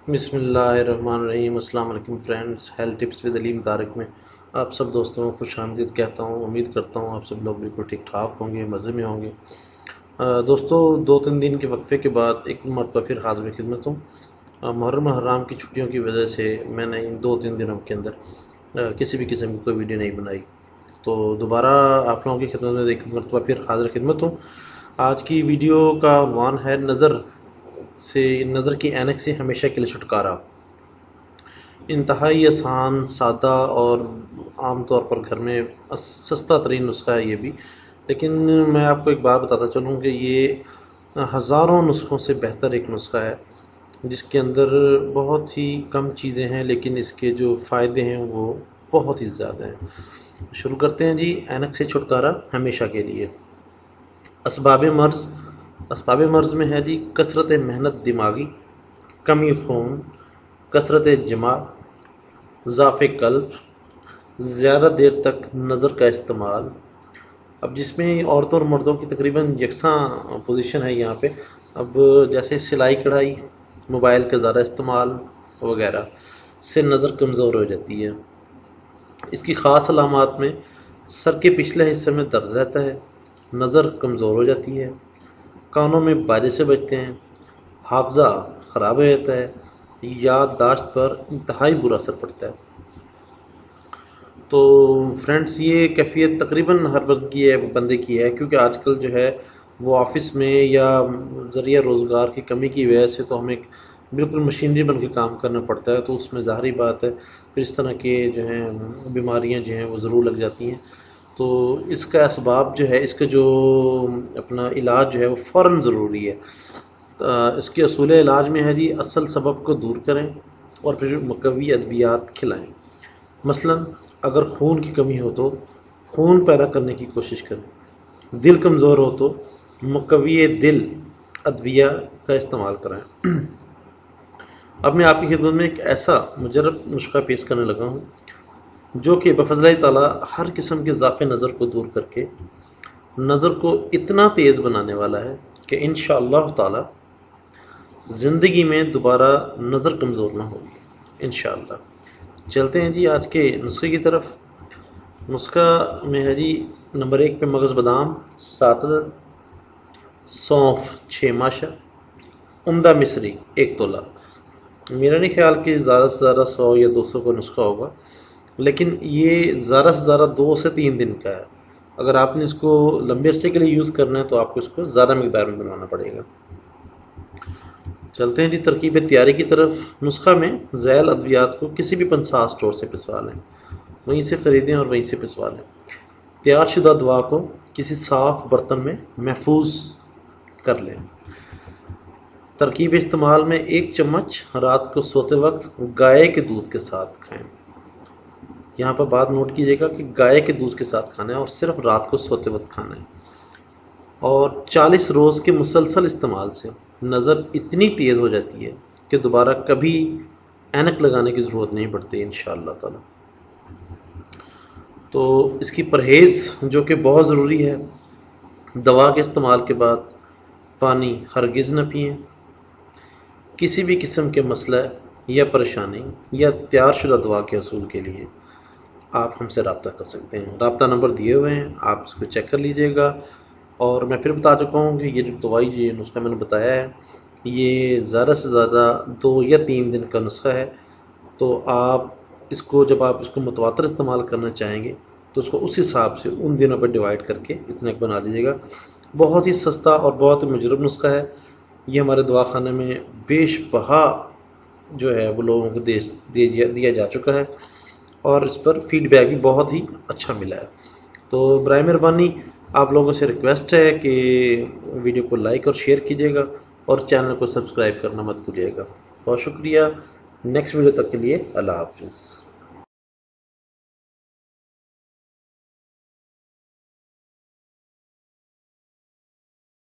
बिस्मिल्लाहिर्रहमानिर्रहीम। अस्सलाम वालेकुम friends, health tips with Aleem Tariq में आप सब दोस्तों को खुश आमदीद कहता हूँ। उम्मीद करता हूँ आप सब लोग बिल्कुल ठीक ठाक होंगे, मज़े में होंगे। दोस्तों, 2-3 दिन के वक्फे के बाद एक मरतबा फिर हाज़िर खिदमत हूँ। मुहर्रम हराम की छुट्टियों की वजह से मैंने इन 2-3 दिनों के अंदर किसी भी किस्म की कोई वीडियो नहीं बनाई, तो दोबारा आप लोगों की खिदमत में एक मरतबा फिर हाज़िर खिदमत हूँ। आज की वीडियो का उन्वान है नज़र की ऐनक से हमेशा के लिए छुटकारा। इंतहाई आसान, सादा और आम तौर पर घर में सस्ता तरीन नुस्खा है ये भी। लेकिन मैं आपको एक बात बताता चलूँ कि ये हज़ारों नुस्खों से बेहतर एक नुस्खा है, जिसके अंदर बहुत ही कम चीज़ें हैं लेकिन इसके जो फ़ायदे हैं वो बहुत ही ज़्यादा हैं। शुरू करते हैं जी। ऐनक से छुटकारा हमेशा के लिए। असबाब मर्ज़ में है जी कसरत मेहनत दिमागी, कमी खून, कसरत जमा, ज़ाफ़े क़ल्ब, ज़्यादा देर तक नज़र का इस्तेमाल। अब जिसमें औरतों और मर्दों की तकरीबन यकसां पोजीशन है यहाँ पे। अब जैसे सिलाई कढ़ाई, मोबाइल का ज़्यादा इस्तेमाल वगैरह से नज़र कमज़ोर हो जाती है। इसकी ख़ास अलामात में सर के पिछले हिस्से में दर्द रहता है, नज़र कमज़ोर हो जाती है, कानों में बाजे से बजते हैं, हाफ़ज़ा ख़राब हो जाता है, याददाश्त पर इंतहाई बुरा असर पड़ता है। तो फ्रेंड्स, ये कैफियत तकरीबन हर बंदे की है, क्योंकि आजकल जो है वो ऑफिस में या ज़रिया रोज़गार की कमी की वजह से तो हमें बिल्कुल मशीनरी बन के काम करना पड़ता है, तो उसमें ज़ाहरी बात है फिर इस तरह के जो हैं बीमारियां जो हैं वो ज़रूर लग जाती हैं। तो इसका असबाब जो है, इसका जो अपना इलाज जो है वो फ़ौरन ज़रूरी है। इसके असूल इलाज में है जी असल सबब को दूर करें और फिर मुकव्वी अद्वियात खिलाएं। मसलन अगर खून की कमी हो तो खून पैदा करने की कोशिश करें, दिल कमज़ोर हो तो मुकव्वी दिल अद्विया का इस्तेमाल करें। अब मैं आपकी खिदमत में एक ऐसा मुजरब नुस्खा पेश करने लगा हूँ जो कि बफ़ज़ल ताला हर किस्म के ज़ाफ़े नज़र को दूर करके नज़र को इतना तेज़ बनाने वाला है कि इंशाअल्लाह ताला ज़िंदगी में दोबारा नज़र कमज़ोर ना होगी इंशाअल्लाह। चलते हैं जी आज के नुस्खे की तरफ। नुस्खा में है जी नंबर 1 पे मगज़ बादाम 7 अदद, सौंफ 6 माशा, उम्दा मिस्री 1 तोला। मेरा नहीं ख्याल कि ज़्यादा से ज़्यादा 100 या 200 का नुस्खा होगा, लेकिन ये ज़्यादा से ज़्यादा 2 से 3 दिन का है। अगर आपने इसको लंबे अरसे के लिए यूज़ करना है तो आपको इसको ज़्यादा मकदार में बनवाना पड़ेगा। चलते हैं जी तरकीब तैयारी की तरफ। नुस्खा में ज़ैल अद्वियात को किसी भी पंसार स्टोर से पिसवा लें, वहीं से ख़रीदें और वहीं से पिसवा लें। तैयार शुदा दवा को किसी साफ़ बर्तन में महफूज कर लें। तरकीब इस्तेमाल में 1 चम्मच रात को सोते वक्त गाय के दूध के साथ खाएं। यहाँ पर बात नोट कीजिएगा कि गाय के दूध के साथ खाना है और सिर्फ रात को सोते वक्त खाना है। और 40 रोज़ के मुसलसल इस्तेमाल से नज़र इतनी तेज़ हो जाती है कि दोबारा कभी ऐनक लगाने की ज़रूरत नहीं पड़ती इंशाअल्लाह ताला। तो इसकी परहेज़ जो कि बहुत ज़रूरी है, दवा के इस्तेमाल के बाद पानी हरगिज़ न पिएं। किसी भी किस्म के मसला या परेशानी या तैयार शुदा दवा के हसूल के लिए आप हमसे रब्ता कर सकते हैं। रब्ता नंबर दिए हुए हैं, आप इसको चेक कर लीजिएगा। और मैं फिर बता चुका हूँ कि ये जो दवाई ये नुस्खा मैंने बताया है, ये ज़्यादा से ज़्यादा 2 या 3 दिन का नुस्खा है। तो आप इसको जब आप इसको मुतवातर इस्तेमाल करना चाहेंगे तो उसको उस हिसाब से उन दिनों पर डिवाइड करके इतने बना लीजिएगा। बहुत ही सस्ता और बहुत ही मुजरब नुस्खा है। ये हमारे दवाखाने में बेशबहा जो है वो लोगों को दिया जा चुका है और इस पर फीडबैक भी बहुत ही अच्छा मिला है। तो बराए मेहरबानी आप लोगों से रिक्वेस्ट है कि वीडियो को लाइक और शेयर कीजिएगा और चैनल को सब्सक्राइब करना मत भूलिएगा। बहुत शुक्रिया। नेक्स्ट वीडियो तक के लिए अल्लाह हाफिज़।